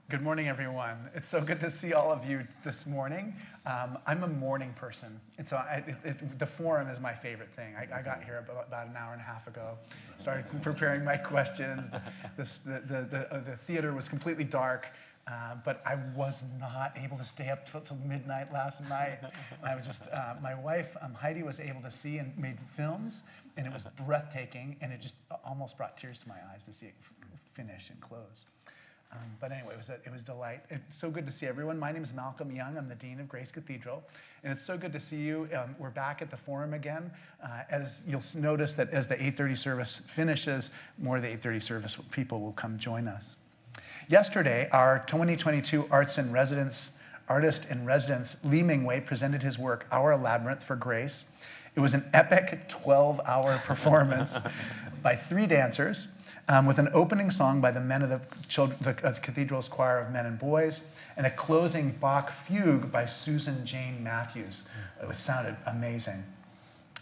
Good morning, everyone. It's so good to see all of you this morning. I'm a morning person, and so the forum is my favorite thing. I got here about an hour and a half ago, started preparing my questions. The theater was completely dark, but I was not able to stay up till midnight last night. I was just, my wife, Heidi, was able to see and made films, and it was breathtaking, and it just almost brought tears to my eyes to see it finish and close. But anyway, it was a delight. It's so good to see everyone. My name is Malcolm Young. I'm the Dean of Grace Cathedral. And it's so good to see you. We're back at the Forum again. As you'll notice that as the 8:30 service finishes, more of the 8:30 service people will come join us. Yesterday, our 2022 artist in residence, Lee Mingwei, presented his work, Our Labyrinth, for Grace. It was an epic 12-hour performance by 3 dancers, with an opening song by the men of the Cathedral's choir of men and boys, and a closing Bach fugue by Susan Jane Matthews. It sounded amazing.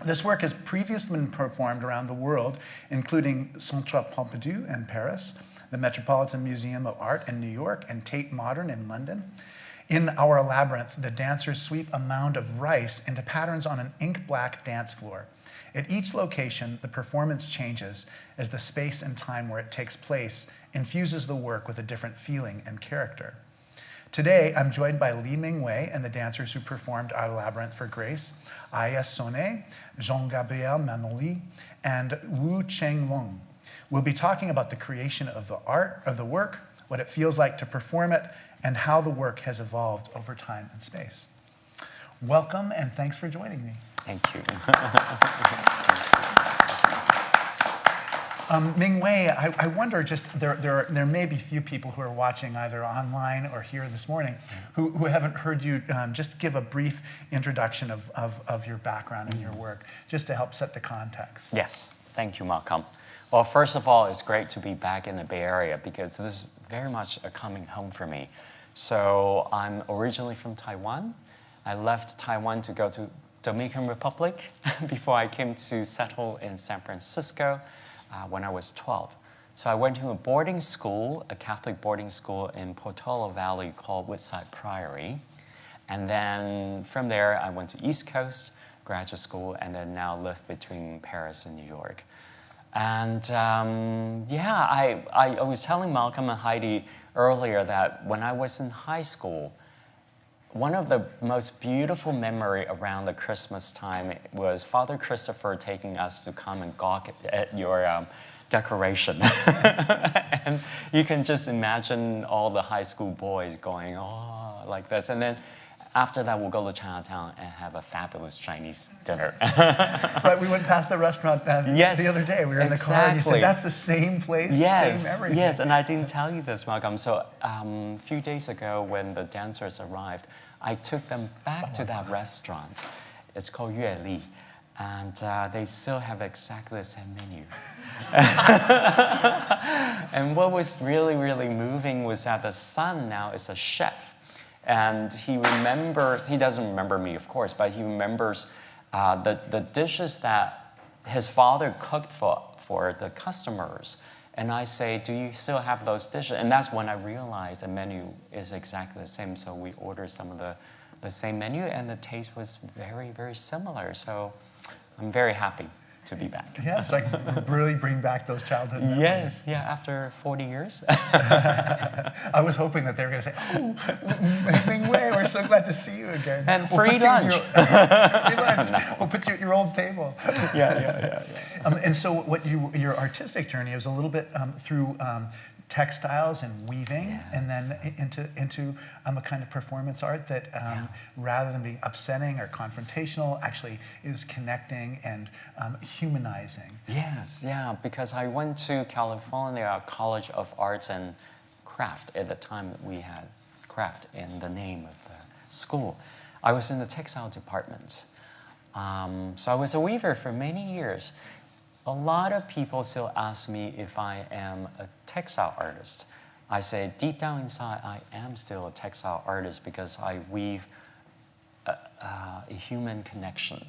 This work has previously been performed around the world, including Centre Pompidou in Paris, the Metropolitan Museum of Art in New York, and Tate Modern in London. In Our Labyrinth, the dancers sweep a mound of rice into patterns on an ink-black dance floor. At each location, the performance changes as the space and time where it takes place infuses the work with a different feeling and character. Today, I'm joined by Lee Mingwei and the dancers who performed Our Labyrinth for Grace, Sone, Jean-Gabriel Manolis, and Wu Cheng-Lung. We'll be talking about the creation of the art of the work, what it feels like to perform it, and how the work has evolved over time and space. Welcome, and thanks for joining me. Thank you. Mingwei, I wonder, just there may be few people who are watching either online or here this morning who haven't heard you just give a brief introduction of your background and your work, just to help set the context. Yes, thank you, Malcolm. Well, first of all, it's great to be back in the Bay Area because this is very much a coming home for me. So I'm originally from Taiwan. I left Taiwan to go to Dominican Republic before I came to settle in San Francisco when I was 12. So I went to a boarding school, a Catholic boarding school in Portola Valley called Woodside Priory. And then from there, I went to East Coast graduate school and then now live between Paris and New York. And I was telling Malcolm and Heidi earlier that when I was in high school, one of the most beautiful memory around the Christmas time was Father Christopher taking us to come and gawk at your decoration. And you can just imagine all the high school boys going, oh, like this. And then after that, we'll go to Chinatown and have a fabulous Chinese dinner. Right, we went past the restaurant the other day. We were in the car and you said, that's the same place, yes, same everything. Yes, and I didn't tell you this, Malcolm. So a few days ago when the dancers arrived, I took them back to that restaurant. It's called Yue Li. And they still have exactly the same menu. And what was really, really moving was that the son now is a chef. And he doesn't remember me, of course, but he remembers the dishes that his father cooked for the customers. And I say, do you still have those dishes? And that's when I realized the menu is exactly the same. So we ordered some of the same menu, and the taste was very, very similar. So I'm very happy to be back. Yes, like really bring back those childhood memories. Yes, yeah, after 40 years. I was hoping that they were going to say, oh, Mingwei, we're so glad to see you again. And free lunch. Free lunch. No. We'll put you at your old table. Yeah. And so your artistic journey was a little bit through textiles and weaving, yes, and then into a kind of performance art that rather than being upsetting or confrontational, actually is connecting and humanizing. Yes, yeah, because I went to California College of Arts and Craft. At the time we had craft in the name of the school. I was in the textile department. So I was a weaver for many years. A lot of people still ask me if I am a textile artist. I say, deep down inside, I am still a textile artist because I weave a human connection,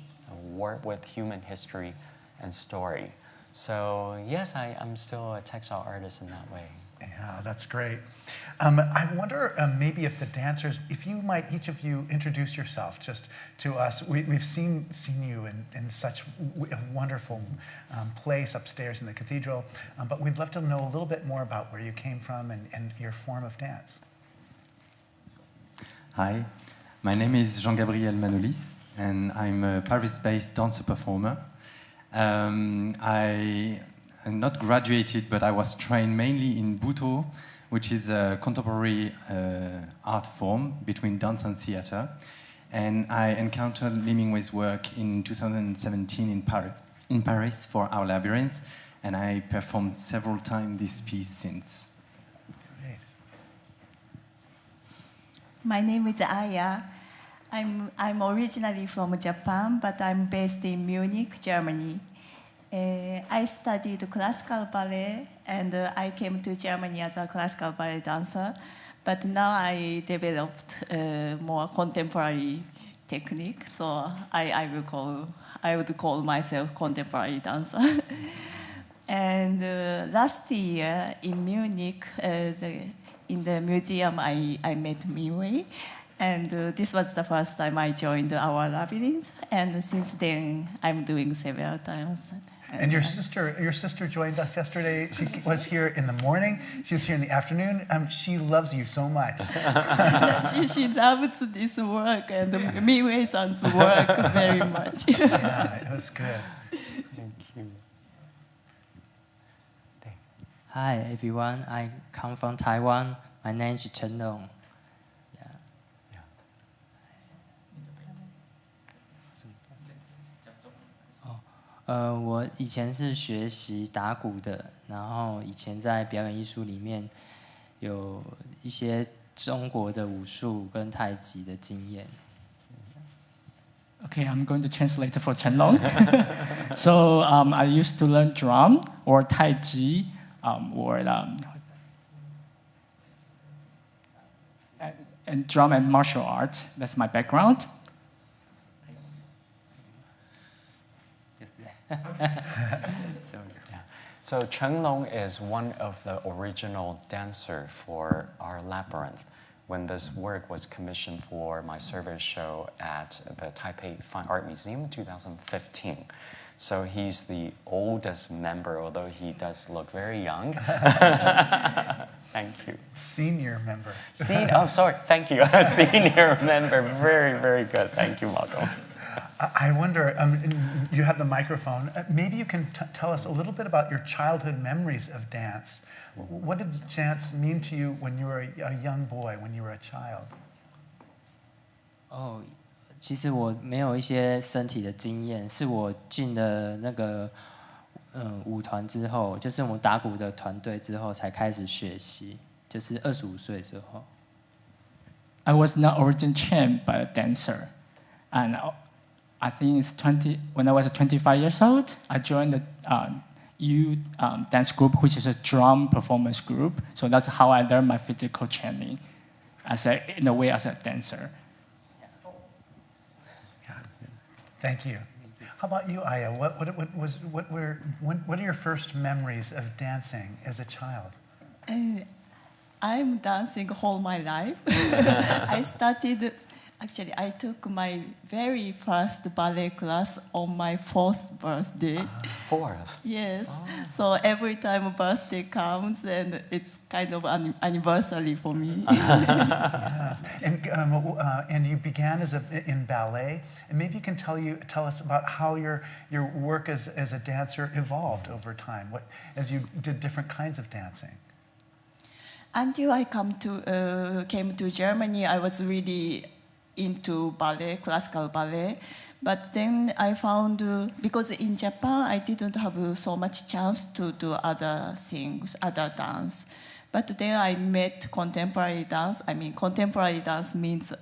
work with human history and story. So yes, I'm still a textile artist in that way. Yeah, that's great. I wonder maybe if the dancers, if you might, each of you introduce yourself just to us. We've seen you in such a wonderful place upstairs in the cathedral, but we'd love to know a little bit more about where you came from and your form of dance. Hi, my name is Jean-Gabriel Manolis, and I'm a Paris-based dancer performer. I'm not graduated, but I was trained mainly in Butoh, which is a contemporary art form between dance and theater. And I encountered Lee Mingwei's work in 2017 in Paris for Our Labyrinth, and I performed several times this piece since. My name is Aya. I'm originally from Japan, but I'm based in Munich, Germany. I studied classical ballet, and I came to Germany as a classical ballet dancer. But now I developed more contemporary technique, so I would call myself contemporary dancer. And last year in Munich, in the museum, I met Mingwei. And this was the first time I joined Our Labyrinth. And since then, I'm doing several times. And your sister joined us yesterday. She was here in the morning. She was here in the afternoon. She loves you so much. she loves this work and Mingwei-san's work very much. Yeah, it was good. Thank you. Hi, everyone. I come from Taiwan. My name is Wu Cheng-Lung.我以前是学习打鼓的，然后以前在表演艺术里面有一些中国的武术跟太极的经验。Okay, I'm going to translate for Chen-Long. So I used to learn drum or Tai Chi and drum and martial arts. That's my background. Sorry. Yeah. So Cheng-Long is one of the original dancer for Our Labyrinth when this work was commissioned for my service show at the Taipei Fine Art Museum in 2015. So he's the oldest member, although he does look very young. Thank you. Senior member. Oh, sorry. Thank you. Senior member. Very, very good. Thank you, Malcolm. I wonder, you have the microphone. Maybe you can tell us a little bit about your childhood memories of dance. What did dance mean to you when you were a young boy, when you were a child? 其实我没有一些身体的经验，是我进了那个舞团之后，就是我们打鼓的团队之后才开始学习，就是25岁之后。I was not originally trained by a dancer, and I think it's when I was 25 years old, I joined the youth dance group, which is a drum performance group. So that's how I learned my physical training, in a way, as a dancer. Yeah. Thank you. How about you, Aya? What are your first memories of dancing as a child? I'm dancing all my life. I took my very first ballet class on my 4th birthday. 4th? Yes. Oh. So every time a birthday comes, and it's kind of an anniversary for me. Yes. And you began in ballet, and maybe you can tell us about how your work as a dancer evolved over time, as you did different kinds of dancing. Until I came to Germany, I was really into ballet, classical ballet. But then I found, because in Japan, I didn't have so much chance to do other things, other dance. But then I met contemporary dance. I mean, contemporary dance means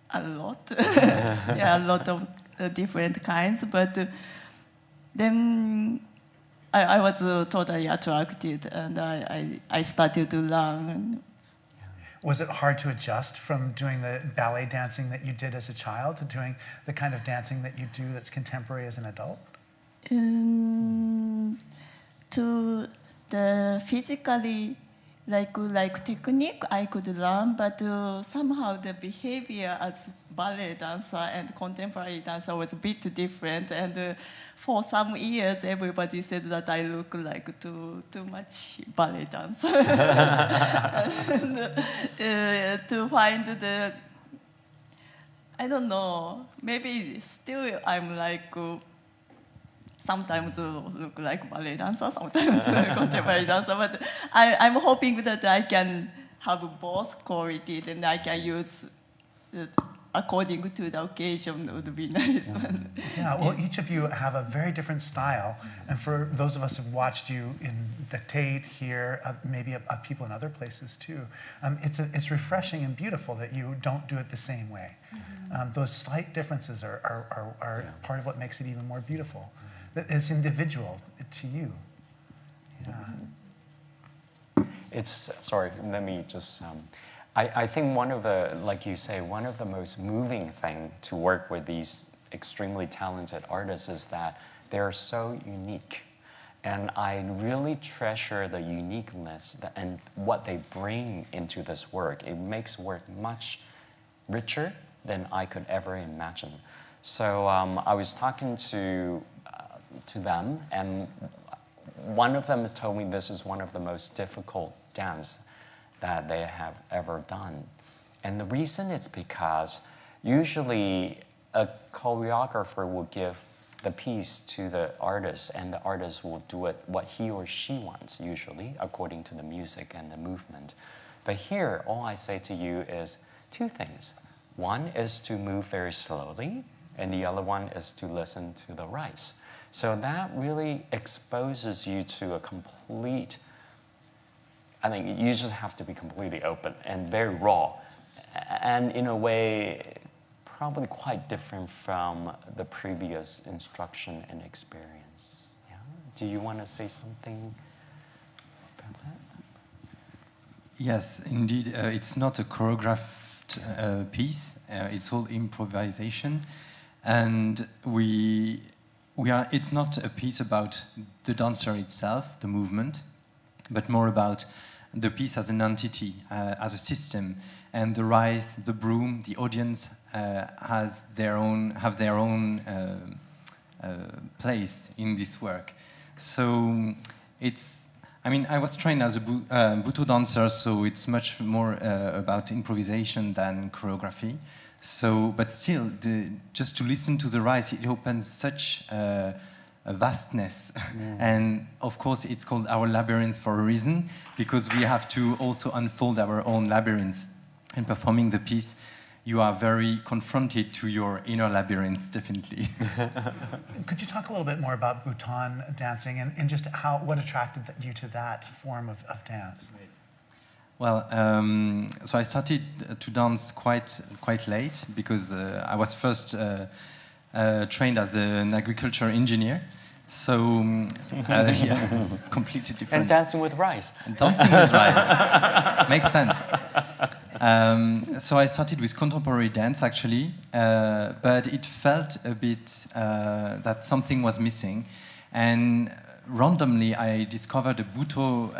a lot. There are a lot of different kinds. But then I was totally attracted, and I started to learn. Was it hard to adjust from doing the ballet dancing that you did as a child to doing the kind of dancing that you do that's contemporary as an adult? To the physically like technique I could learn, but somehow the behavior as ballet dancer and contemporary dancer was a bit different. And for some years, everybody said that I look like too much ballet dancer. And, to find the, I don't know, maybe still I'm like. Sometimes look like ballet dancer, sometimes contemporary dancer, but I'm hoping that I can have both qualities and I can use according to the occasion would be nice. Yeah, well, each of you have a very different style, and for those of us who've watched you in the Tate here, maybe of people in other places too, it's refreshing and beautiful that you don't do it the same way. Those slight differences are part of what makes it even more beautiful. It's individual to you. Yeah. It's, sorry, let me just, I think one of the, like you say, one of the most moving thing to work with these extremely talented artists is that they're so unique. And I really treasure the uniqueness and what they bring into this work. It makes work much richer than I could ever imagine. So I was talking to them, and one of them told me this is one of the most difficult dance that they have ever done. And the reason is because usually a choreographer will give the piece to the artist, and the artist will do it what he or she wants, usually, according to the music and the movement. But here, all I say to you is two things. One is to move very slowly, and the other one is to listen to the rice. So that really exposes you to a complete, I mean, you just have to be completely open and very raw. And in a way, probably quite different from the previous instruction and experience. Yeah? Do you want to say something about that? Yes, indeed. It's not a choreographed piece. It's all improvisation. And it's not a piece about the dancer itself, the movement, but more about the piece as an entity, as a system. And the rice, the broom, the audience have their own place in this work. So it's, I mean, I was trained as a Butoh dancer, so it's much more about improvisation than choreography. So, but still, just to listen to the rice, it opens such a vastness. And of course, it's called Our Labyrinth for a reason, because we have to also unfold our own labyrinths. And performing the piece, you are very confronted to your inner labyrinths, definitely. Could you talk a little bit more about Butoh dancing and just what attracted you to that form of dance? Well, so I started to dance quite late because I was first trained as an agriculture engineer. So, yeah, completely different. And dancing with rice. And dancing with rice. Makes sense. So I started with contemporary dance, actually, but it felt a bit that something was missing. And randomly, I discovered a Butoh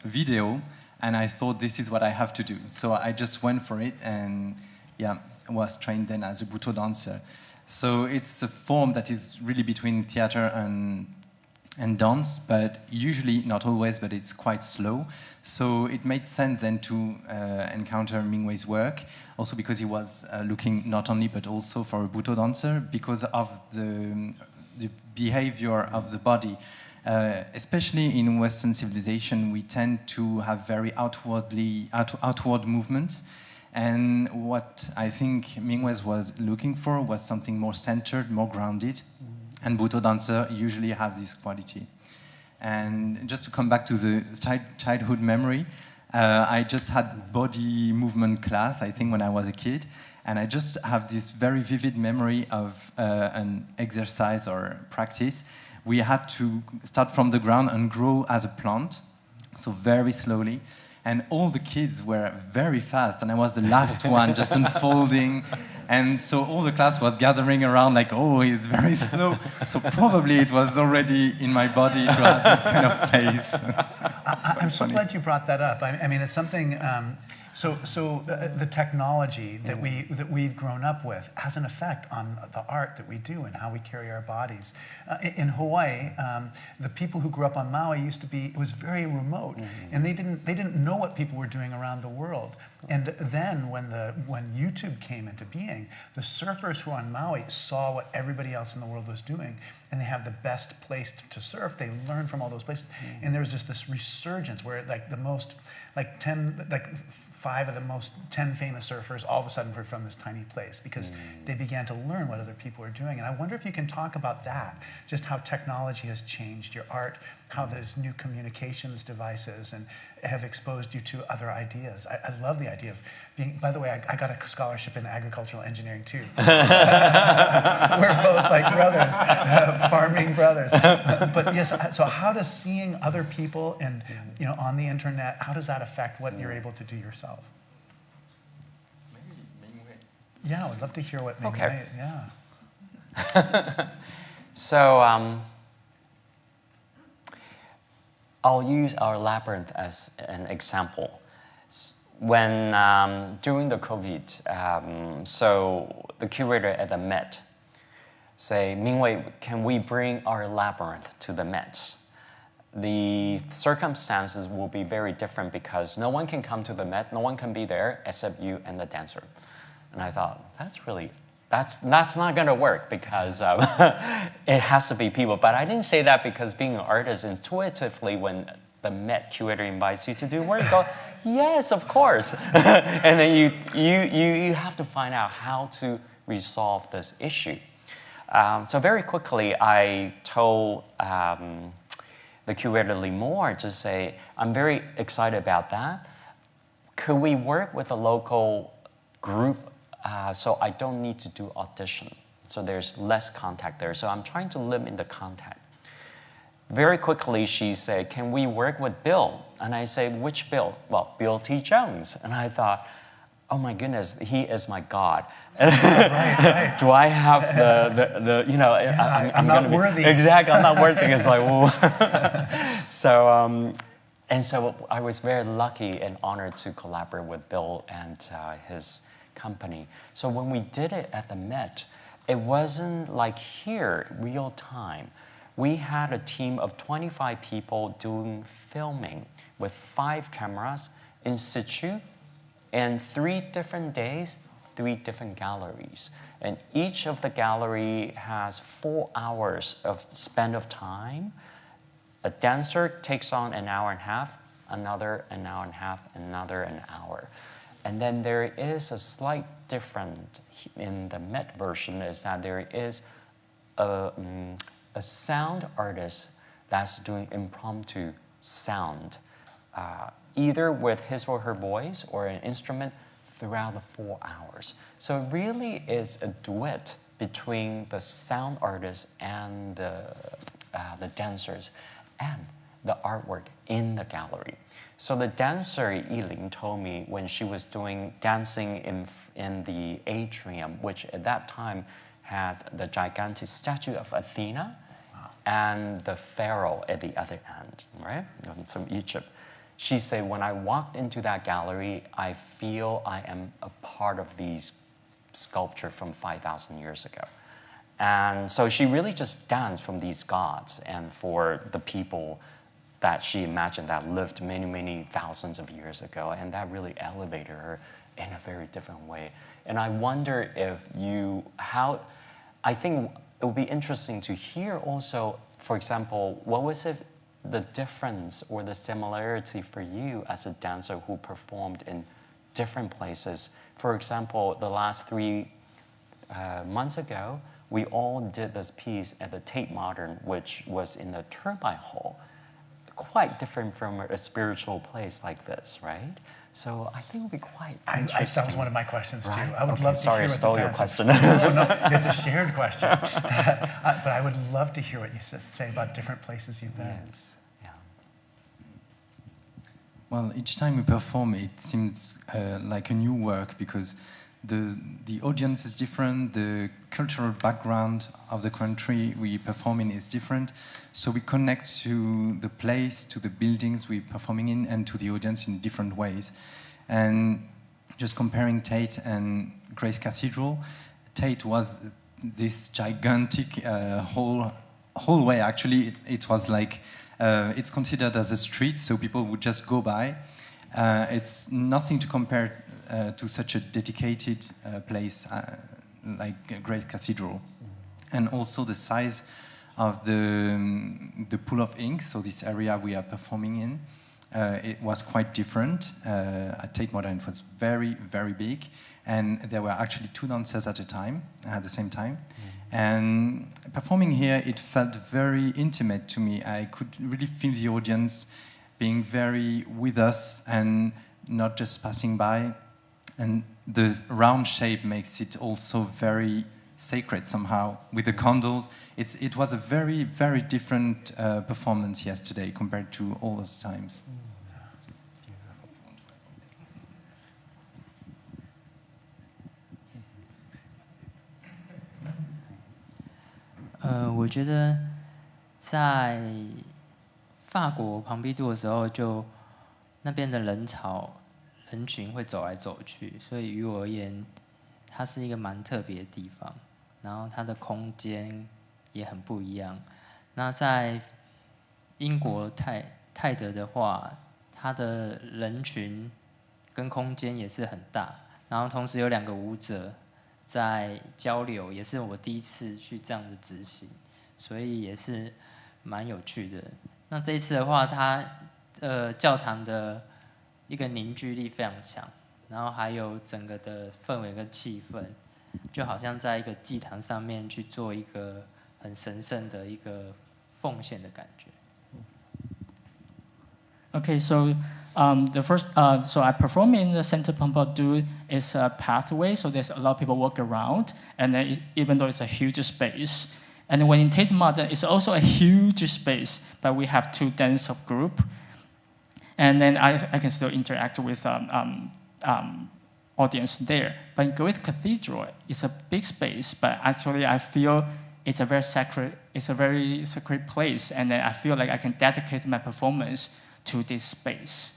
video, and I thought, this is what I have to do. So I just went for it, and yeah, was trained then as a Butoh dancer. So it's a form that is really between theater and dance, but usually, not always, but it's quite slow. So it made sense then to encounter Mingwei's work, also because he was looking not only but also for a Butoh dancer, because of the behavior of the body. Especially in Western civilization, we tend to have very outward movements. And what I think Mingwei was looking for was something more centered, more grounded. And Butoh dancer usually has this quality. And just to come back to the childhood memory, I just had body movement class, I think, when I was a kid. And I just have this very vivid memory of an exercise or practice. We had to start from the ground and grow as a plant, so very slowly. and all the kids were very fast, and I was the last one, just unfolding. And so all the class was gathering around like, oh, he's very slow. So probably it was already in my body to have this kind of pace. I'm so glad you brought that up. I mean, it's something. The technology that we've grown up with has an effect on the art that we do and how we carry our bodies. In Hawaii, the people who grew up on Maui it was very remote, and they didn't know what people were doing around the world. And then when YouTube came into being, the surfers who were on Maui saw what everybody else in the world was doing, and they have the best place to surf. They learn from all those places, and there was just this resurgence where five of the most 10 famous surfers all of a sudden were from this tiny place because they began to learn what other people are doing. And I wonder if you can talk about that, just how technology has changed your art, how those new communications devices and have exposed you to other ideas. I love the idea of being, by the way, I got a scholarship in agricultural engineering too. We're both like brothers, farming brothers. But yes, so how does seeing other people and on the internet, how does that affect what you're able to do yourself? Maybe Mingwei. Yeah, I would love to hear what Mingwei, Okay. Yeah. So I'll use Our Labyrinth as an example. When during the COVID, so the curator at the Met say, Mingwei, can we bring Our Labyrinth to the Met? The circumstances will be very different because no one can come to the Met, no one can be there except you and the dancer. And I thought, that's not going to work because it has to be people. But I didn't say that because being an artist, intuitively, when the Met curator invites you to do work, you go, yes, of course. And then you have to find out how to resolve this issue. So very quickly, I told the curator Lee Moore to say, I'm very excited about that. Could we work with a local group so I don't need to do audition? So there's less contact there. So I'm trying to limit the contact. Very quickly, she said, can we work with Bill? And I said, which Bill? Well, Bill T. Jones. And I thought, oh my goodness, he is my God. Right. Do I have I'm not worthy. Exactly, I'm not worthy. It's like, whoa. So I was very lucky and honored to collaborate with Bill and his company. So when we did it at the Met, it wasn't like here, real time. We had a team of 25 people doing filming with 5 cameras in situ, and 3 different days, 3 different galleries. And each of the gallery has 4 hours of spend of time. A dancer takes on an hour and a half, another an hour and a half, another an hour. And then there is a slight difference in the Met version is that there is a sound artist that's doing impromptu sound, either with his or her voice or an instrument throughout the 4 hours. So it really is a duet between the sound artist and the dancers and the artwork in the gallery. So the dancer, Yiling, told me when she was dancing in the atrium, which at that time had the gigantic statue of Athena and the pharaoh at the other end, right, from Egypt. She said, when I walked into that gallery, I feel I am a part of these sculpture from 5,000 years ago. And so she really just danced from these gods and for the people that she imagined that lived many, many thousands of years ago. And that really elevated her in a very different way. And I wonder if I think it would be interesting to hear also, for example, what was the difference or the similarity for you as a dancer who performed in different places? For example, the last 3 months ago, we all did this piece at the Tate Modern, which was in the Turbine Hall. Quite different from a spiritual place like this, right? So I think it would be quite interesting. That was one of my questions too. Right? I would love to hear I stole your question. No, it's a shared question. But I would love to hear what you say about different places you've been. Yes. Yeah. Well, each time we perform, it seems like a new work because the audience is different, the cultural background of the country we perform in is different, so we connect to the place, to the buildings we're performing in, and to the audience in different ways. And just comparing Tate and Grace Cathedral, Tate was this gigantic hallway. Actually, it was like, it's considered as a street, so people would just go by. It's nothing to compare to such a dedicated place like Great Cathedral. And also the size of the pool of ink, so this area we are performing in, it was quite different. At Tate Modern it was very, very big, and there were actually 2 dancers at the same time. And performing here, it felt very intimate to me. I could really feel the audience being very with us and not just passing by. And the round shape makes it also very sacred somehow. With the candles, it was a very, very different performance yesterday compared to all the times. 我觉得在法国庞毕度的时候，就那边的人群会走来走去，所以于我而言，它是一个蛮特别的地方。然后它的空间也很不一样。那在英国泰德的话，它的人群跟空间也是很大，然后同时有2个舞者在交流，也是我第一次去这样的执行，所以也是蛮有趣的。那这一次的话，它教堂的一个凝聚力非常强，然后还有整个的氛围跟气氛，就好像在一个祭坛上面去做一个很神圣的一个奉献的感觉。Okay, so the first, so I perform in the Centre Pompidou. It's a pathway, so there's a lot of people walk around, and then even though it's a huge space, and when in Tate Modern, it's also a huge space, but we have 2 dance group, and then I can still interact with audience there. But in Great Cathedral, it's a big space, but actually I feel it's a very sacred place, and then I feel like I can dedicate my performance to this space.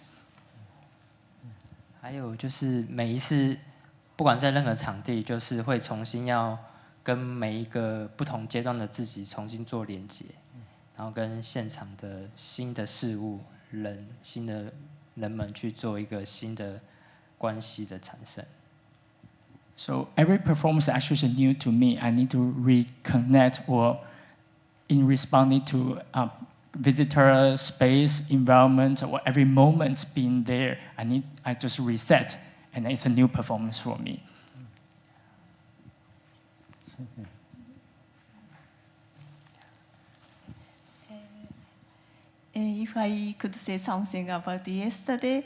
还有就是每一次，不管在任何场地，就是会重新要跟每一个不同阶段的自己重新做连接，然后跟现场的新的事物、新的人们去做一个新的关系的产生。So every performance actually is new to me. I need to reconnect or in responding to visitor space, environment, or every moment being there. I just reset, and it's a new performance for me. If I could say something about yesterday,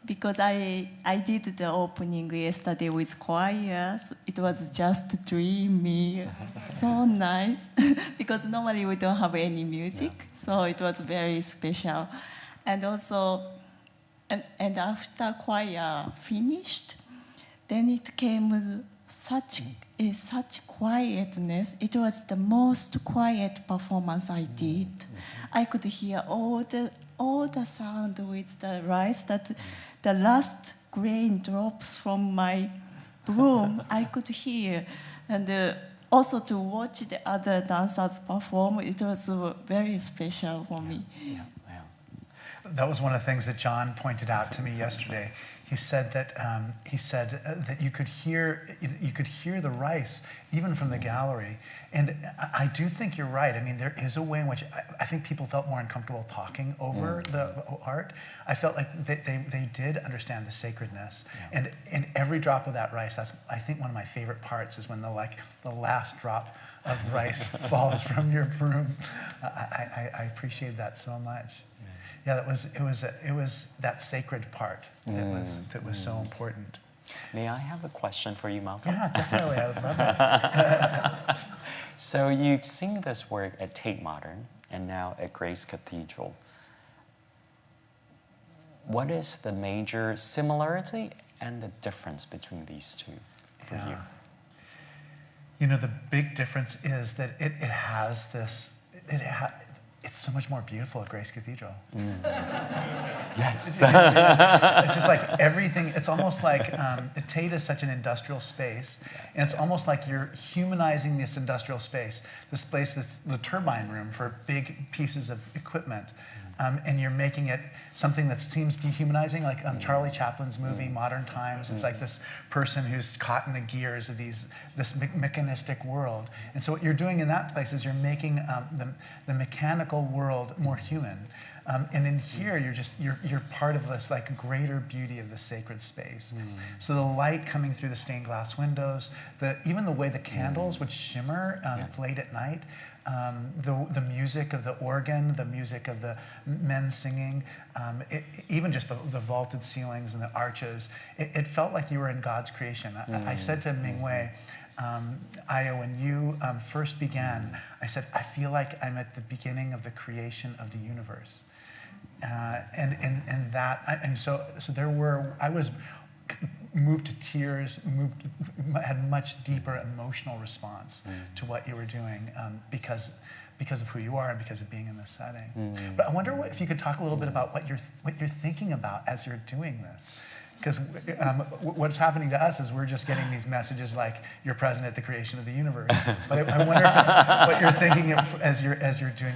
because I did the opening yesterday with choir, so it was just dreamy, so nice, because normally we don't have any music, so it was very special. And also, and after choir finished, then it came with such quietness. It was the most quiet performance I did. I could hear all the sound with the rice, that the last grain drops from my broom, I could hear. And also to watch the other dancers perform, it was very special for me. Yeah. That was one of the things that John pointed out to me yesterday. He said that you could hear the rice even from the gallery, and I do think you're right. I mean, there is a way in which I think people felt more uncomfortable talking over the art. I felt like they did understand the sacredness, and in every drop of that rice, that's I think one of my favorite parts is when the last drop of rice falls from your broom. I appreciate that so much. Yeah, it was that sacred part that was so important. May I have a question for you, Malcolm? Yeah, definitely. I would love it. So you've seen this work at Tate Modern and now at Grace Cathedral. what is the major similarity and the difference between these two for you? You know, the big difference is that it has this, it's so much more beautiful at Grace Cathedral. Yes. It's just like everything, it's almost like Tate is such an industrial space, and it's almost like you're humanizing this industrial space, this place that's the turbine room for big pieces of equipment. And you're making it something that seems dehumanizing, like Charlie Chaplin's movie, Modern Times. It's like this person who's caught in the gears of this mechanistic world. And so what you're doing in that place is you're making the mechanical world more human. And in here, you're part of this like greater beauty of the sacred space. So the light coming through the stained glass windows, even the way the candles would shimmer late at night. The music of the organ, the music of the men singing, even just the vaulted ceilings and the arches, it felt like you were in God's creation. I said to Mingwei, Aya, when you first began, I said, I feel like I'm at the beginning of the creation of the universe. I was moved to tears, had much deeper emotional response to what you were doing because of who you are and because of being in this setting. But I wonder if you could talk a little bit about what you're thinking about as you're doing this. Because what's happening to us is we're just getting these messages like you're present at the creation of the universe. But I wonder if it's what you're thinking as you're doing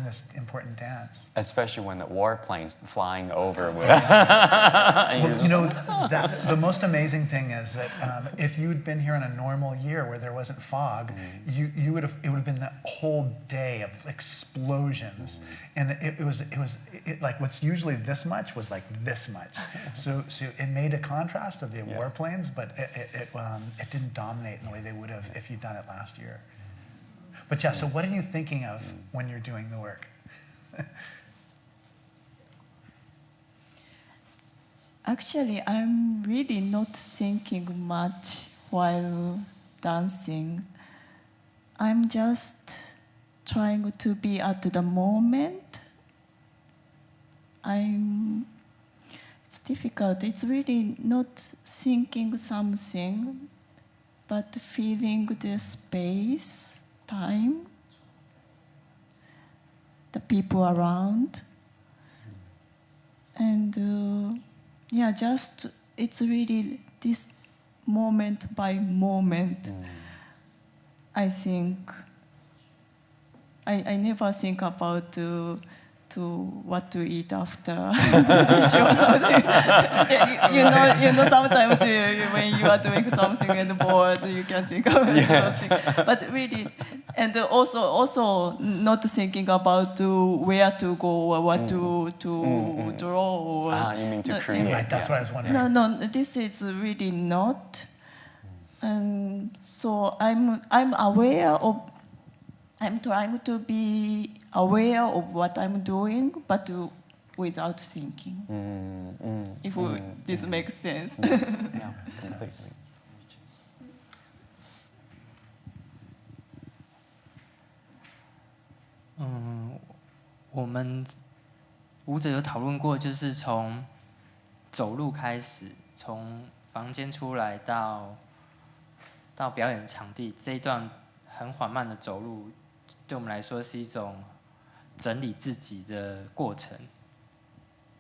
this important dance. Especially when the warplane's flying over. Well, you know, the most amazing thing is that if you'd been here in a normal year where there wasn't fog, it would have been that whole day of explosions, and it was like what's usually this much was like this much. So it made a contrast of the warplanes, but it didn't dominate in the way they would have if you'd done it last year. But yeah, so what are you thinking of when you're doing the work? Actually, I'm really not thinking much while dancing. I'm just trying to be at the moment. It's difficult. It's really not thinking something, but feeling the space, time, the people around. And just, it's really this moment by moment. I think, I never think about what to eat after show something. you know, sometimes when you are doing something and bored, you can think of it. But really, and also not thinking about where to go or what to draw. You mean to create? Right, that's what I was wondering. No, this is really not. And so I'm aware of. I'm trying to be aware of what I'm doing, but without thinking. If this makes sense. Yes. Yeah, completely. 我们舞者有讨论过，就是从走路开始，从房间出来到表演场地这一段很缓慢的走路，对我们来说是一种整理自己的过程。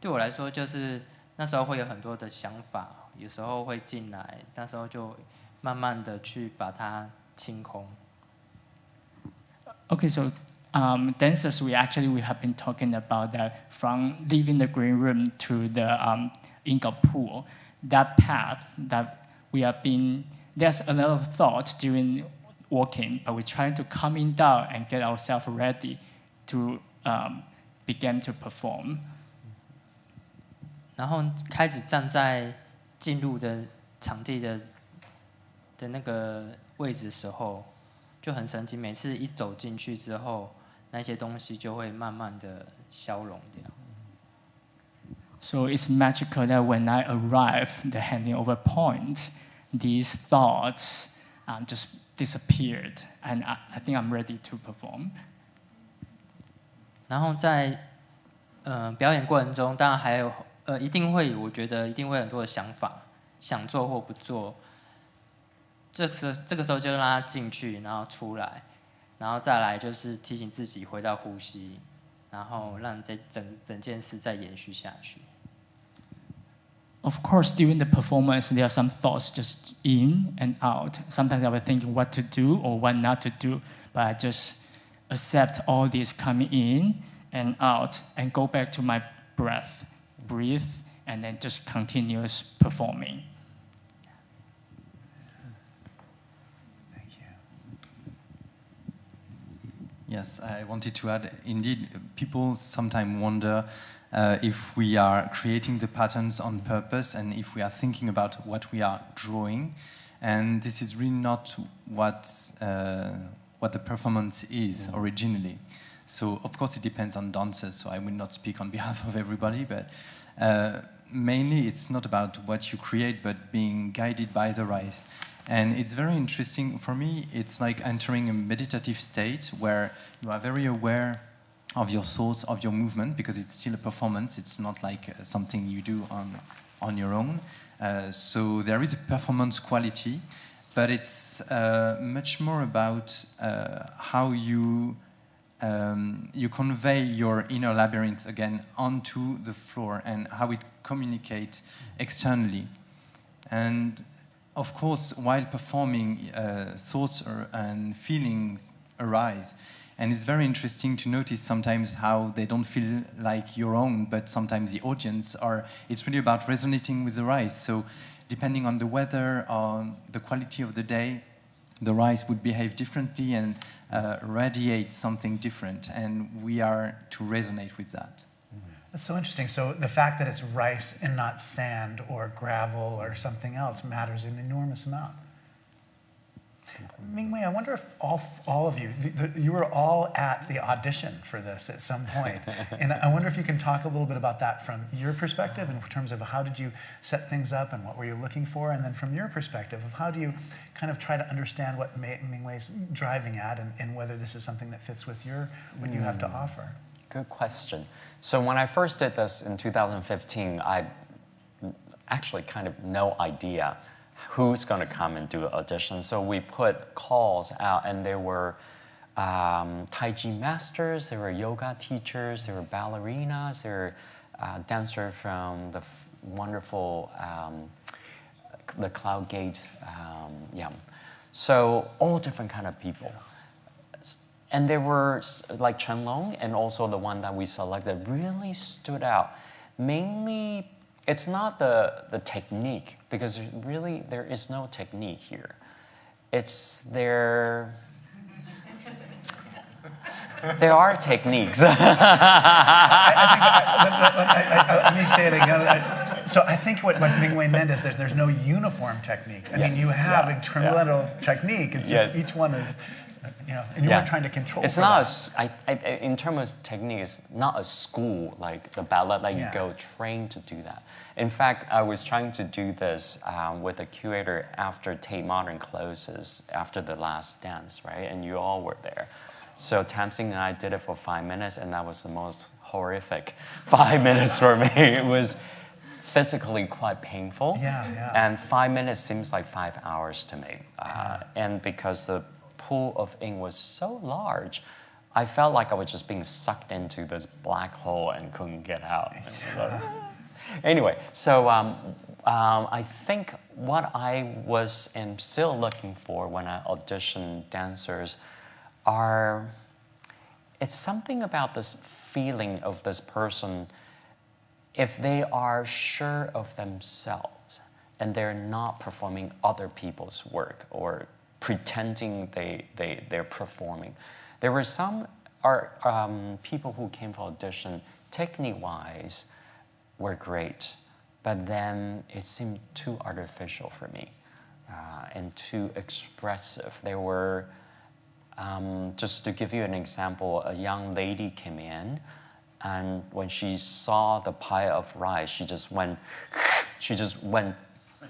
对我来说，就是那时候会有很多的想法，有时候会进来，那时候就慢慢的去把它清空。Okay, so dancers, we have been talking about that from leaving the green room to the ingot pool. That path that we have been, there's a lot of thought during walking, but we're trying to calming down and get ourselves ready to begin to perform. 然后开始站在进入的场地的那个位置的时候，就很神奇。每次一走进去之后，那些东西就会慢慢的消融掉。So it's magical that when I arrive the handing over point, these thoughts just disappeared, and I think I'm ready to perform. 然后在表演过程中，当然还有一定会，我觉得一定会很多的想法，想做或不做。这个时候就让它进去，然后出来，然后再来就是提醒自己回到呼吸，然后让整件事再延续下去。Of course, during the performance, there are some thoughts just in and out. Sometimes I was thinking what to do or what not to do, but I just accept all this coming in and out and go back to my breath, breathe, and then just continuous performing. Thank you. Yes, I wanted to add, indeed, people sometimes wonder if we are creating the patterns on purpose and if we are thinking about what we are drawing. And this is really not what the performance is originally. So, of course, it depends on dancers, so I will not speak on behalf of everybody, but mainly it's not about what you create, but being guided by the rise. And it's very interesting. For me, it's like entering a meditative state where you are very aware of your thoughts, of your movement, because it's still a performance. It's not like something you do on your own. So there is a performance quality, but it's much more about how you convey your inner labyrinth again onto the floor and how it communicates externally. And of course, while performing, thoughts and feelings arise. And it's very interesting to notice sometimes how they don't feel like your own, but sometimes the audience are. It's really about resonating with the rise. So depending on the weather, on the quality of the day, the rise would behave differently and radiate something different. And we are to resonate with that. That's so interesting. So the fact that it's rice and not sand or gravel or something else matters an enormous amount. Mingwei, I wonder if all of you, you were all at the audition for this at some point. And I wonder if you can talk a little bit about that from your perspective in terms of how did you set things up and what were you looking for? And then from your perspective of how do you kind of try to understand what Mingwei's driving at and whether this is something that fits with what you have to offer? Good question. So when I first did this in 2015, I actually kind of no idea who's going to come and do an audition. So we put calls out, and there were Tai Chi masters, there were yoga teachers, there were ballerinas, there were dancers from the wonderful the Cloud Gate. So all different kind of people. And there were like Cheng-Lung and also the one that we selected really stood out. Mainly, it's not the technique, because really there is no technique here. It's there are techniques. Let me say it again. So I think what Mingwei meant is there's no uniform technique. I mean, you have a tremendous technique. It's just each one is, and you were trying to control. It's not in terms of technique, it's not a school like the ballet that you go train to do that. In fact, I was trying to do this with a curator after Tate Modern closes, after the last dance, right? And you all were there. So Tamsing and I did it for 5 minutes, and that was the most horrific 5 minutes for me. It was physically quite painful. And 5 minutes seems like 5 hours to me. And because the pool of ink was so large, I felt like I was just being sucked into this black hole and couldn't get out. Anyway, so I think what I am still looking for when I audition dancers it's something about this feeling of this person, if they are sure of themselves and they're not performing other people's work or pretending they're performing. There were some people who came for audition, technique-wise, were great, but then it seemed too artificial for me and too expressive. There were, just to give you an example, a young lady came in, and when she saw the pile of rice, she just went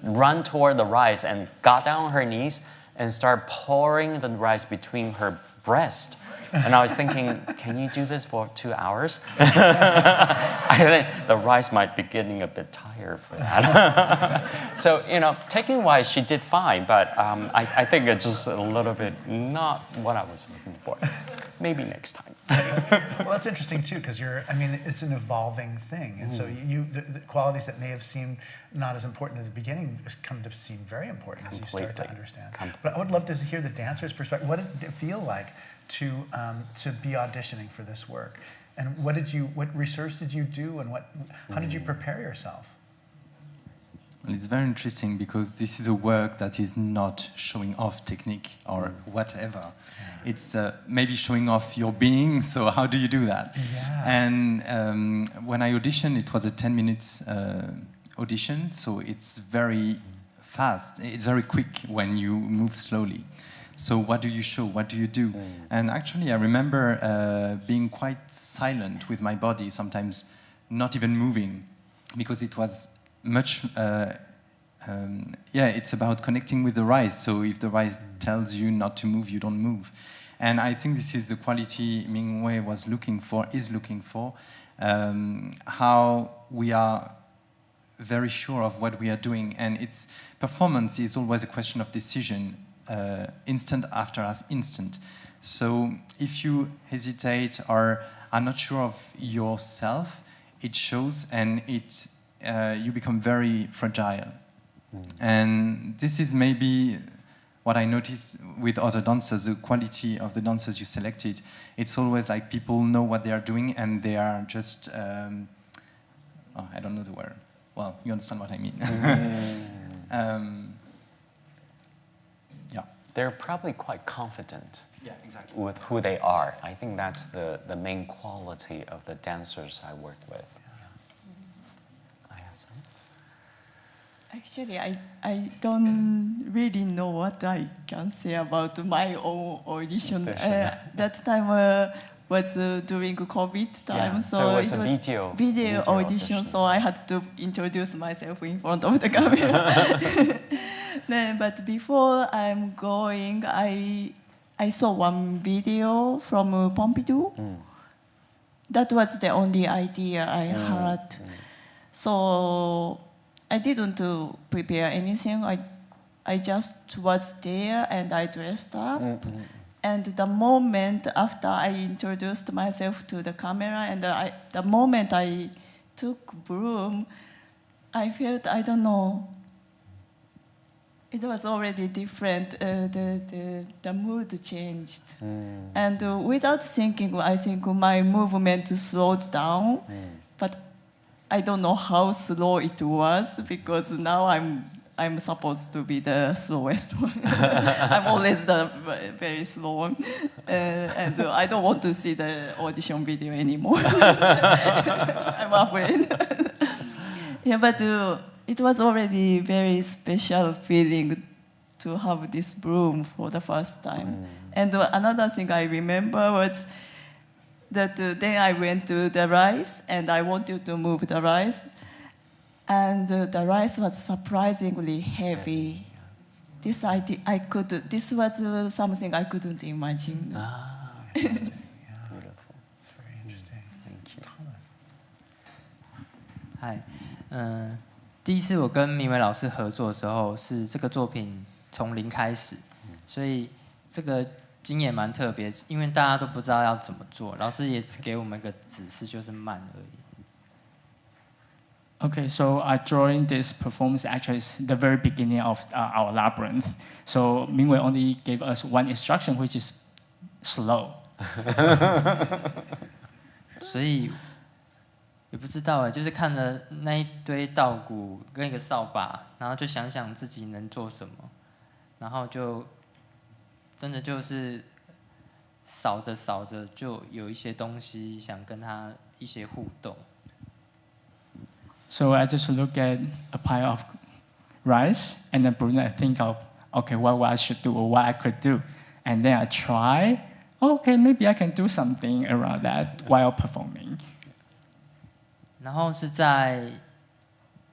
run toward the rice and got down on her knees and started pouring the rice between her breast. And I was thinking, can you do this for 2 hours? I think the rice might be getting a bit tired for that. So, technique-wise, she did fine, but I think it's just a little bit not what I was looking for. Maybe next time. Well, that's interesting too, because it's an evolving thing, and so the qualities that may have seemed not as important in the beginning come to seem very important as you start to understand. But I would love to hear the dancer's perspective. What did it feel like to be auditioning for this work, and what research did you do, and how did you prepare yourself? Well, it's very interesting because this is a work that is not showing off technique or whatever. Yeah. It's maybe showing off your being, so how do you do that? Yeah. And when I auditioned, it was a 10 minutes audition, so it's very fast. It's very quick when you move slowly. So what do you show? What do you do? And actually, I remember being quite silent with my body, sometimes not even moving, because it was much, it's about connecting with the rise. So if the rise tells you not to move, you don't move. And I think this is the quality Mingwei is looking for, how we are very sure of what we are doing. And its performance is always a question of decision, instant after instant. So if you hesitate or are not sure of yourself, it shows, and you become very fragile. And this is maybe what I noticed with other dancers, the quality of the dancers you selected. It's always like people know what they are doing, and they are just, I don't know the word. Well, you understand what I mean. They're probably quite confident exactly. with who they are. I think that's the main quality of the dancers I work with. Actually, I don't really know what I can say about my own audition. That time was during COVID time, so it was a video audition, so I had to introduce myself in front of the camera. But before I'm going, I saw one video from Pompidou. That was the only idea I had. So I didn't prepare anything. I just was there and I dressed up. And the moment after I introduced myself to the camera, and the moment I took broom, I felt, I don't know, it was already different. The mood changed. And without thinking, I think my movement slowed down. But I don't know how slow it was, because now I'm supposed to be the slowest one. I'm always the very slow one. And I don't want to see the audition video anymore. I'm afraid. But it was already very special feeling to have this broom for the first time. And another thing I remember was that then I went to the rice, and I wanted to move the rice. And the rice was surprisingly heavy. This was something I couldn't imagine. Beautiful. It's very interesting. Thank you. Hi，第一次我跟明伟老师合作的时候，是这个作品从零开始，所以这个经验蛮特别，因为大家都不知道要怎么做，老师也只给我们一个指示，就是慢而已。Okay, so I joined this performance actually is the very beginning of Our Labyrinth. So Mingwei only gave us one instruction, which is slow. 所以也不知道哎，就是看着那一堆稻谷跟一个扫把，然后就想想自己能做什么，然后就真的就是扫着扫着，就有一些东西想跟他一些互动。So I just look at a pile of rice, and then I think of, okay, what I should do or what I could do. And then I try, okay, maybe I can do something around that while performing. 然后是在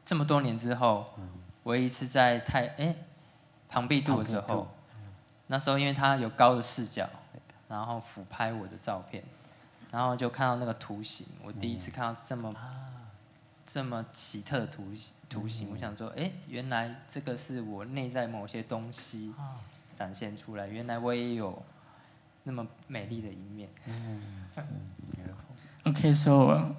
这么多年之后，唯一是在庞毕度的时候，那时候因为他有高的视角，然后俯拍我的照片，然后就看到那个图形，我第一次看到这么奇特的图形，我想说，哎，原来这个是我内在某些东西展现出来，原来我也有那么美丽的一面。Okay, so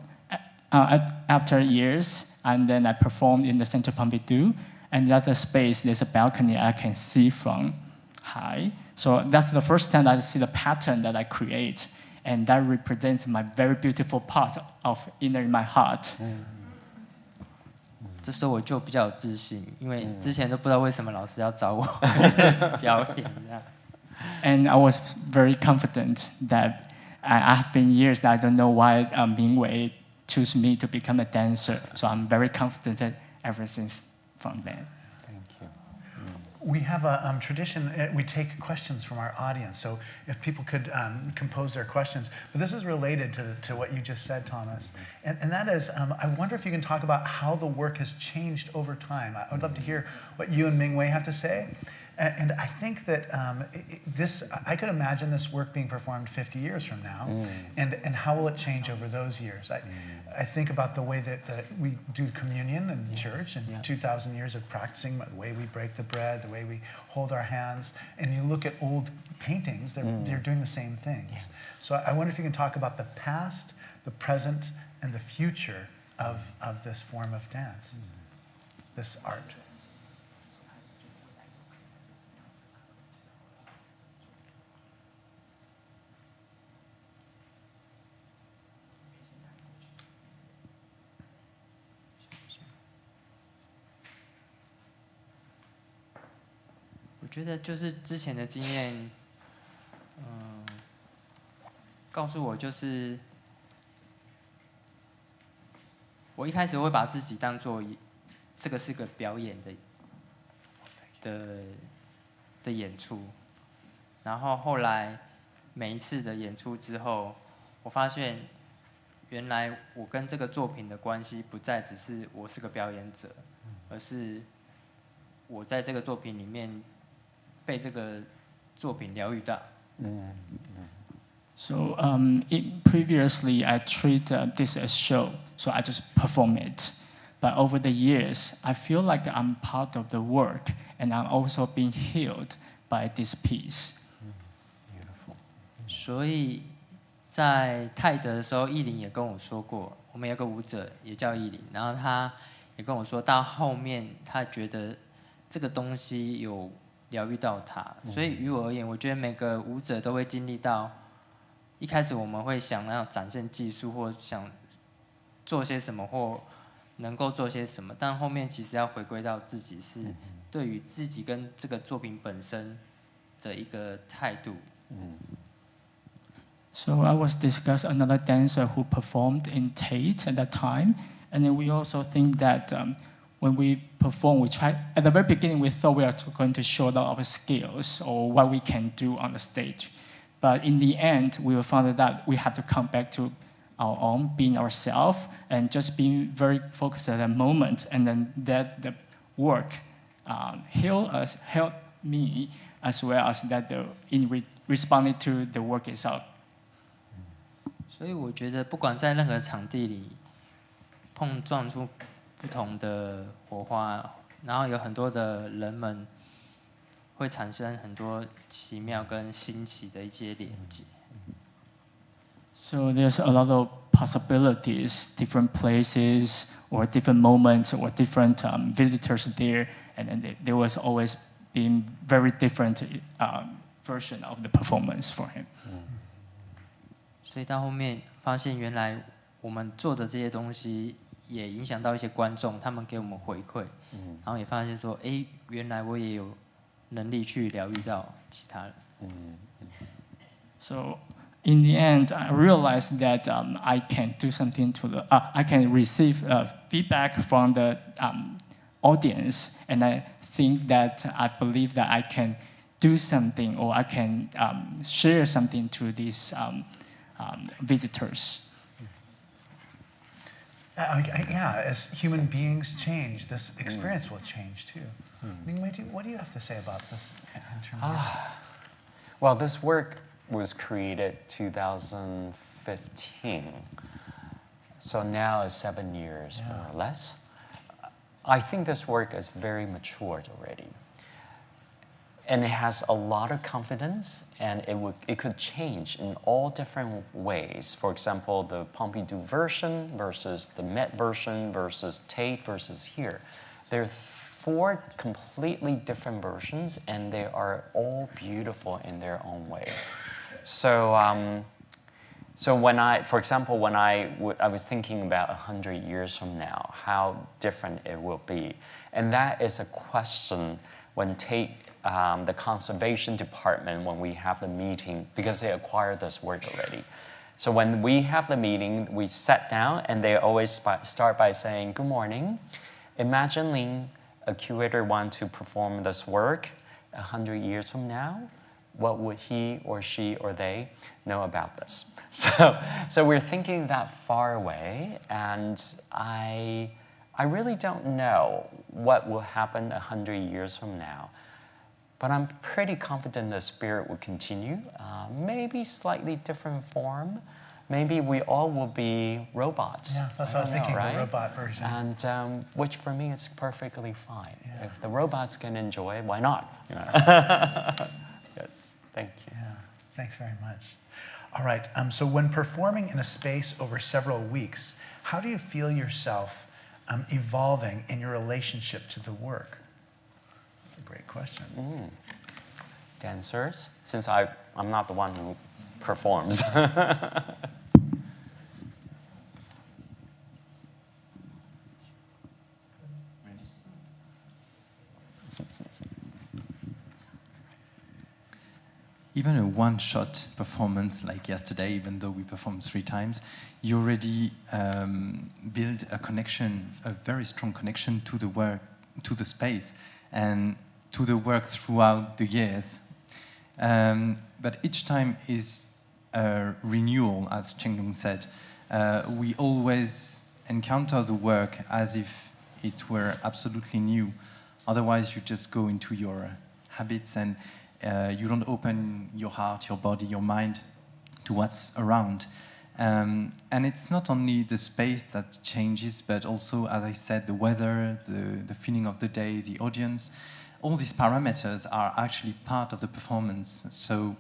after years, and then I performed in the Centre Pompidou, and that's a space, there's a balcony I can see from high. So that's the first time I see the pattern that I create, and that represents my very beautiful part of inner in my heart. 这时候我就比较有自信，因为之前都不知道为什么老师要找我表演这样。And I was very confident that I have been years that I don't know why Mingwei chose me to become a dancer. So I'm very confident that ever since from then. Thank you. We have a tradition, we take questions from our audience, so if people could compose their questions. But this is related to what you just said, Thomas. And that is, I wonder if you can talk about how the work has changed over time. I would love to hear what you and Mingwei have to say. And I think that I could imagine this work being performed 50 years from now, and how will it change over those years? I think about the way that we do communion in church, and 2,000 years of practicing, the way we break the bread, the way we hold our hands, and you look at old paintings, they're doing the same things. Yes. So I wonder if you can talk about the past, the present, and the future of this form of dance, this art.我觉得就是之前的经验，告诉我就是我一开始会把自己当做这个是个表演的演出，然后后来每一次的演出之后，我发现原来我跟这个作品的关系不再只是我是个表演者，而是我在这个作品里面被这个作品疗愈到。So previously I treat this as show, so I just perform it. But over the years, I feel like I'm part of the work, and I'm also being healed by this piece. Beautiful. 所以在泰德的时候，艺林也跟我说过，我们有个舞者也叫艺林，然后他也跟我说到后面，他觉得这个东西有疗愈到他，所以于我而言，我觉得每个舞者都会经历到，一开始我们会想要展现技术，或想做些什么，或能够做些什么，但后面其实要回归到自己，是对于自己跟这个作品本身的一个态度。So I was discussing another dancer who performed in Tate at that time, and then we also think that when we perform, we try, at the very beginning we thought we are going to show our skills or what we can do on the stage. But in the end, we found that we have to come back to our own, being ourselves, and just being very focused at that moment, and then that the work helped me as well as that responding to the work itself. 所以我觉得，不管在任何场地里碰撞出不同的火花，然后有很多的人们会产生很多奇妙跟新奇的一些连接。So there's a lot of possibilities, different places or different moments or different visitors there, and then there was always been very different version of the performance for him. 所以到后面发现，原来我们做的这些东西也影响到一些观众，他们给我们回馈，然后也发现说，哎，原来我也有能力去疗愈到其他人。So in the end, I realized that I can do something I can receive feedback from the audience, and I think that I believe that I can do something or I can share something to these visitors. Yeah, as human beings change, this experience will change too. Mingwei, what do you have to say about this in terms of Well, this work was created 2015. So now it's 7 years, more or less. I think this work is very matured already. And it has a lot of confidence, and it could change in all different ways. For example, the Pompidou version versus the Met version versus Tate versus here. There are 4 completely different versions, and they are all beautiful in their own way. So, when for example, when I was thinking about 100 years from now, how different it will be. And that is a question when Tate, the conservation department, when we have the meeting, because they acquired this work already. So when we have the meeting, we sat down, and they always start by saying, "Good morning. Imagining a curator want to perform this work 100 years from now, what would he or she or they know about this?" So we're thinking that far away, and I really don't know what will happen 100 years from now. But I'm pretty confident the spirit will continue, maybe slightly different form. Maybe we all will be robots. Yeah, that's what I was thinking, right? the robot version. And which for me is perfectly fine. Yeah. If the robots can enjoy it, why not? You know? Yes, thank you. Yeah, thanks very much. All right, so when performing in a space over several weeks, how do you feel yourself evolving in your relationship to the work? That's a great question. Dancers, since I'm not the one who performs. Even a one-shot performance like yesterday, even though we performed 3 times, you already build a connection, a very strong connection to the work, to the space, and to the work throughout the years. But each time is a renewal, as Cheng-Lung said. We always encounter the work as if it were absolutely new. Otherwise, you just go into your habits and you don't open your heart, your body, your mind to what's around. And it's not only the space that changes, but also, as I said, the weather, the feeling of the day, the audience. All these parameters are actually part of the performance. So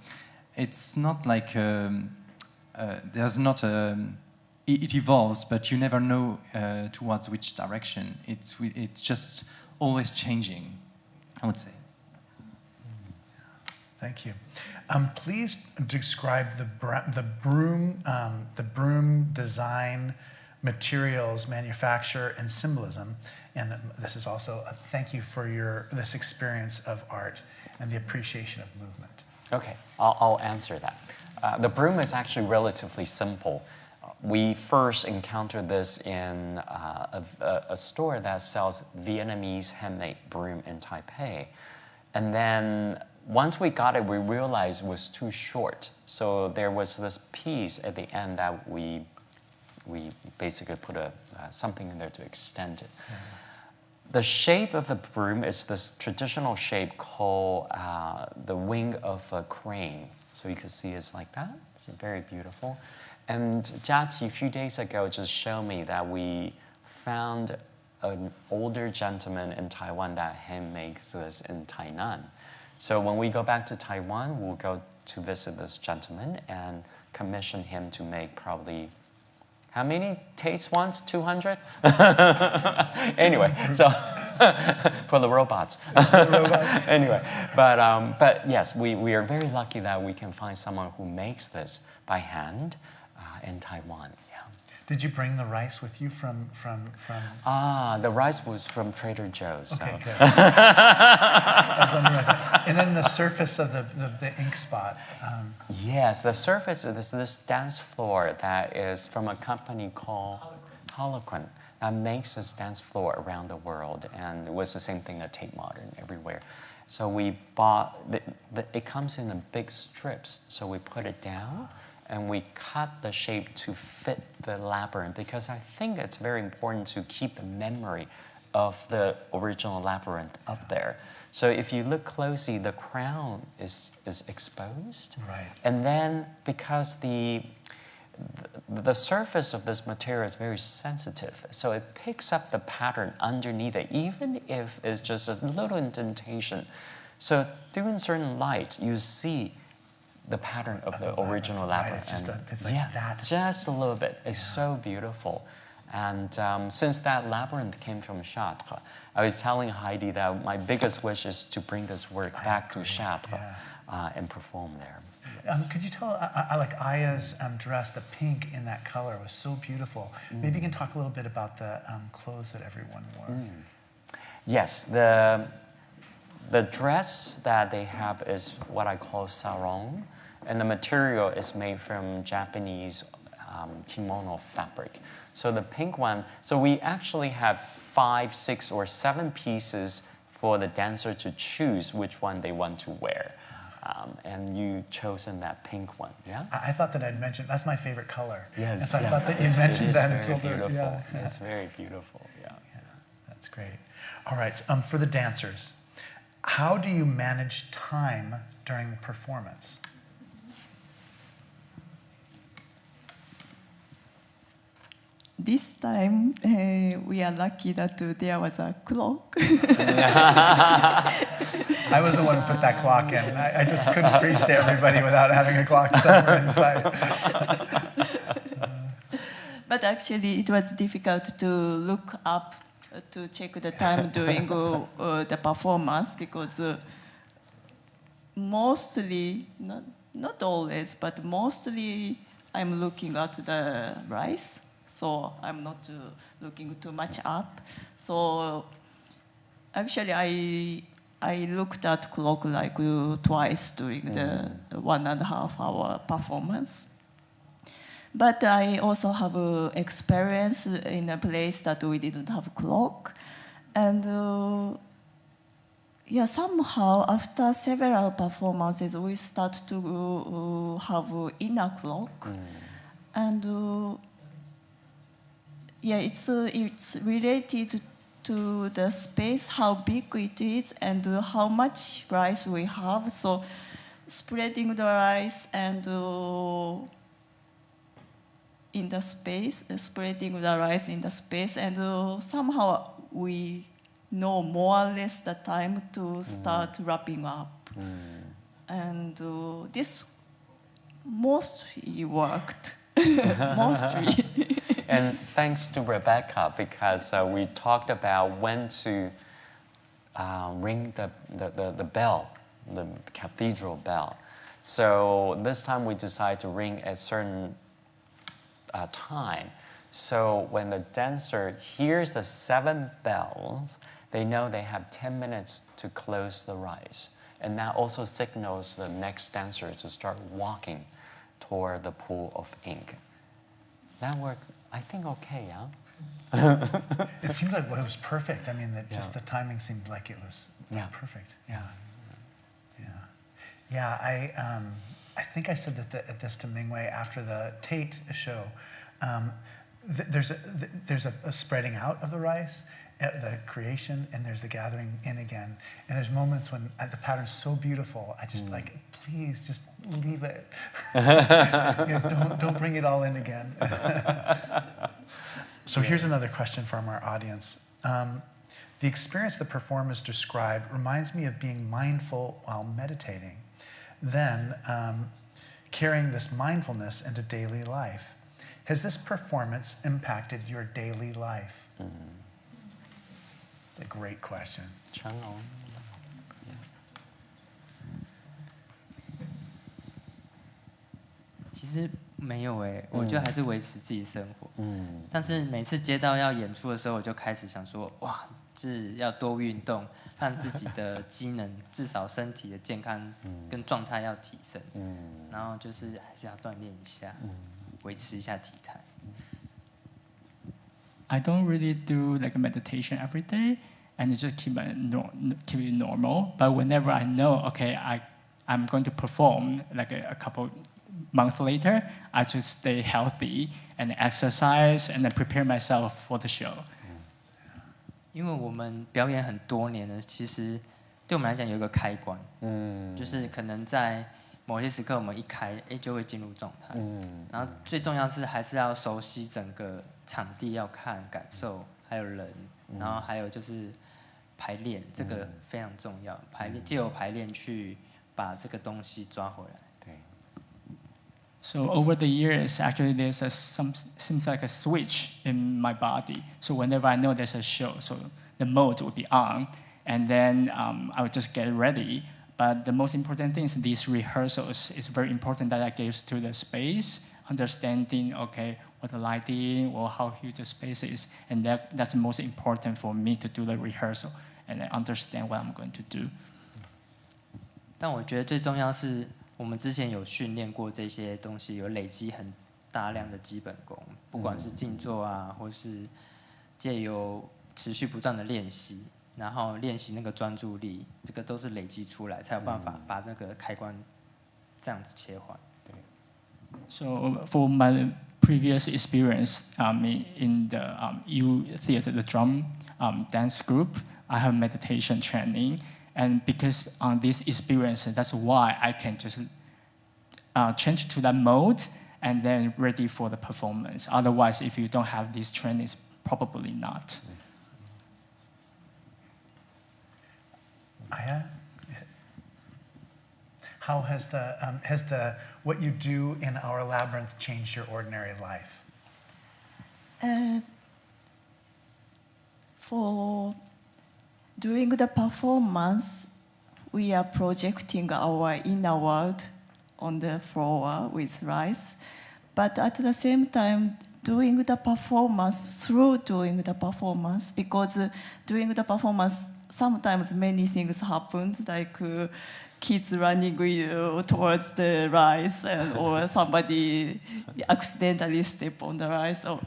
it's not like there's not it evolves, but you never know towards which direction. It's just always changing, I would say. Thank you. Please describe the broom design, materials, manufacture, and symbolism. And this is also a thank you for this experience of art and the appreciation of movement. Okay, I'll answer that. The broom is actually relatively simple. We first encountered this in a store that sells Vietnamese handmade broom in Taipei. And then once we got it, we realized it was too short. So there was this piece at the end that we basically put something in there to extend it. The shape of the broom is this traditional shape called the wing of a crane. So you can see it's like that. It's very beautiful. And Jiaqi, a few days ago, just showed me that we found an older gentleman in Taiwan that hand makes this in Tainan. So when we go back to Taiwan, we'll go to visit this gentleman and commission him to make probably, how many Tates ones? 200? Anyway, so for the robots. Anyway, but yes, we are very lucky that we can find someone who makes this by hand in Taiwan. Did you bring the rice with you from? The rice was from Trader Joe's. So. Okay, good. And then the surface of the ink spot. Yes, the surface is this dance floor that is from a company called Harlequin that makes this dance floor around the world, and it was the same thing at Tate Modern everywhere. So we bought, it comes in big strips, so we put it down. And we cut the shape to fit the labyrinth because I think it's very important to keep the memory of the original labyrinth up there. So if you look closely, the crown is exposed. Right. And then because the surface of this material is very sensitive, so it picks up the pattern underneath it, even if it's just a little indentation. So during certain light, you see the pattern of the original labyrinth. Right, it's like that. Just a little bit. It's so beautiful. And since that labyrinth came from Chartres, I was telling Heidi that my biggest wish is to bring this work back to Chartres and perform there. Could you tell, I like Aya's dress, the pink in that color was so beautiful. Maybe you can talk a little bit about the clothes that everyone wore. Yes, the dress that they have is what I call sarong, and the material is made from Japanese kimono fabric. So the pink one, so we actually have 5, 6, or 7 pieces for the dancer to choose which one they want to wear. And you chosen that pink one, yeah? I thought that I'd mentioned, that's my favorite color. Yes. And so I thought that you mentioned that. It's very beautiful. Yeah. It's very beautiful, yeah. That's great. All right, for the dancers, how do you manage time during the performance? This time, we are lucky that there was a clock. I was the one who put that clock in. I just couldn't preach to everybody without having a clock somewhere inside. But actually, it was difficult to look up to check the time during the performance because mostly, not always, but mostly I'm looking at the rise. So I'm not looking too much up. So actually, I looked at clock like twice during the 1.5 hour performance. But I also have experience in a place that we didn't have clock. And somehow after several performances, we start to have inner clock. And it's related to the space, how big it is, and how much rice we have. So spreading the rice and in the space, spreading the rice in the space, and somehow we know more or less the time to start wrapping up. And this mostly worked, mostly. And thanks to Rebecca, because we talked about when to ring the bell, the cathedral bell. So this time we decided to ring at a certain time. So when the dancer hears the 7 bells, they know they have 10 minutes to close the rise. And that also signals the next dancer to start walking toward the pool of ink. That worked, I think, okay, yeah? It seemed like it was perfect. I mean, just the timing seemed like it was perfect. I think I said this to Mingwei after the Tate show. There's a spreading out of the rice, the creation, and there's the gathering in again. And there's moments when the pattern's so beautiful, I just like, please just leave it. Don't bring it all in again. So here's another question from our audience. The experience the performers describe reminds me of being mindful while meditating, then carrying this mindfulness into daily life. Has this performance impacted your daily life? It's a great question. Cheng-Lung. 其实没有我就还是维持自己的生活。但是每次接到要演出的时候，我就开始想说，哇，是要多运动，让自己的机能至少身体的健康跟状态要提升。然后就是还是要锻炼一下，维持一下体态。I don't really do like a meditation every day, and just keep it normal. But whenever I know, okay, I'm going to perform like a couple months later, I just stay healthy and exercise and then prepare myself for the show. 因为我们表演很多年了，其实对我们来讲有一个开关，就是可能在某些时刻我们一开，就会进入状态。然后最重要是还是要熟悉整个场地，要看感受，还有人，然后还有就是排练，这个非常重要。借由排练去把这个东西抓回来。So over the years, actually, seems like a switch in my body. So whenever I know there's a show, so the mode will be on, and then I would just get ready. But the most important thing is these rehearsals. It's very important that I give to the space, understanding, okay, what the lighting or how huge the space is, and that's most important for me to do the rehearsal and then understand what I'm going to do. 但我觉得最重要是。我们之前有训练过这些东西，有累积很大量的基本功，不管是静坐啊，或是借由持续不断的练习，然后练习那个专注力，这个都是累积出来，才有办法把那个开关这样子切换。So for my previous experience in the U Theater, the drum dance group, I have meditation training. And because on this experience, that's why I can just change to that mode and then ready for the performance. Otherwise, if you don't have these trainings, probably not. Aya, how has what you do in Our Labyrinth changed your ordinary life? During the performance, we are projecting our inner world on the floor with rice. But at the same time, doing the performance, because during the performance, sometimes many things happen, like kids running towards the rice, or somebody accidentally step on the rice, or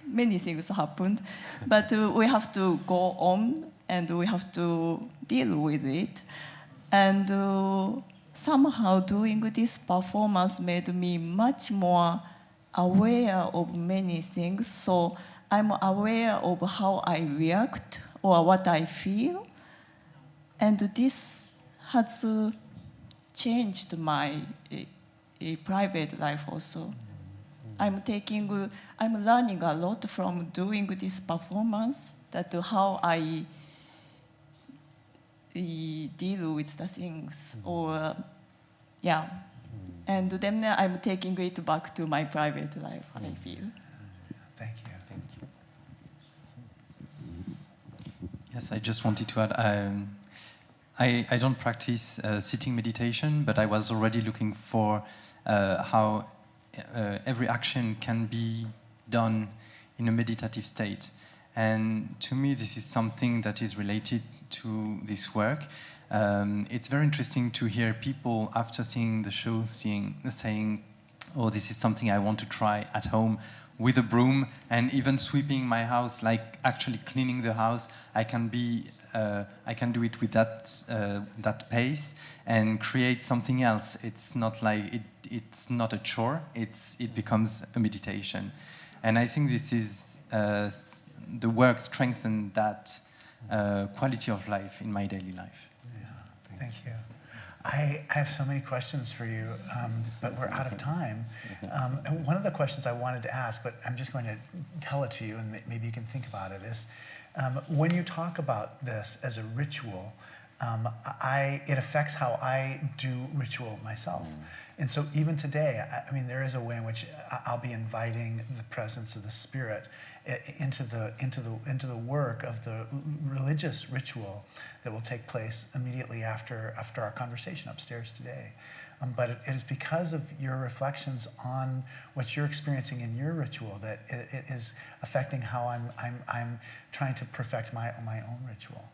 many things happened. But we have to go on, and we have to deal with it. And somehow doing this performance made me much more aware of many things. So I'm aware of how I react or what I feel. And this has changed my private life also. I'm learning a lot from doing this performance, that how I deal with the things, or and then I'm taking it back to my private life, I feel. Thank you. Yes, I just wanted to add, I don't practice sitting meditation, but I was already looking for how every action can be done in a meditative state. And to me, this is something that is related to this work. It's very interesting to hear people, after seeing the show, saying, oh, this is something I want to try at home with a broom, and even sweeping my house, like actually cleaning the house. I can do it with that pace and create something else. It's not like it's not a chore. It becomes a meditation, and I think this is the work strengthened that quality of life in my daily life. Yeah, thank you. I have so many questions for you, but we're out of time. And one of the questions I wanted to ask, but I'm just going to tell it to you, and maybe you can think about it, is when you talk about this as a ritual, it affects how I do ritual myself. And so even today, I mean, there is a way in which I'll be inviting the presence of the Spirit into the work of the religious ritual that will take place immediately after our conversation upstairs today. But it is because of your reflections on what you're experiencing in your ritual that it is affecting how I'm trying to perfect my own ritual.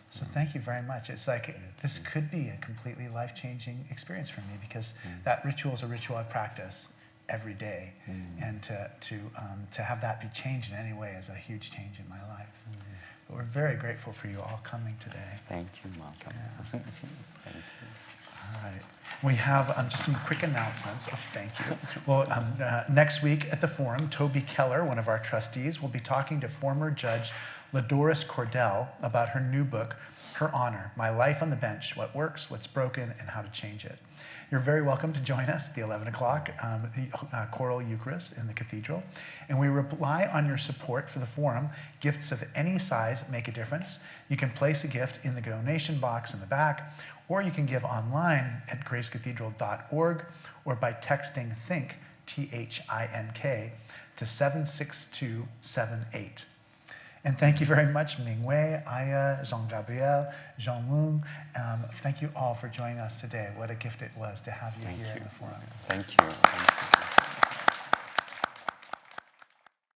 So thank you very much. It's like this could be a completely life-changing experience for me, because that ritual is a ritual I practice every day, and to have that be changed in any way is a huge change in my life. But we're very grateful for you all coming today. Thank you, Malcolm. Yeah. Thank you. All right. We have just some quick announcements. Oh, thank you. Well, next week at the forum, Toby Keller, one of our trustees, will be talking to former Judge Ladoris Cordell about her new book, Her Honor, My Life on the Bench, What Works, What's Broken, and How to Change It. You're very welcome to join us at the 11 o'clock choral Eucharist in the Cathedral. And we rely on your support for the forum. Gifts of any size make a difference. You can place a gift in the donation box in the back, or you can give online at gracecathedral.org or by texting THINK, T-H-I-N-K, to 76278. And thank you very much, Mingwei, Aya, Jean-Gabriel, Jean-Lung. Thank you all for joining us today. What a gift it was to have you here in the forum. Thank you.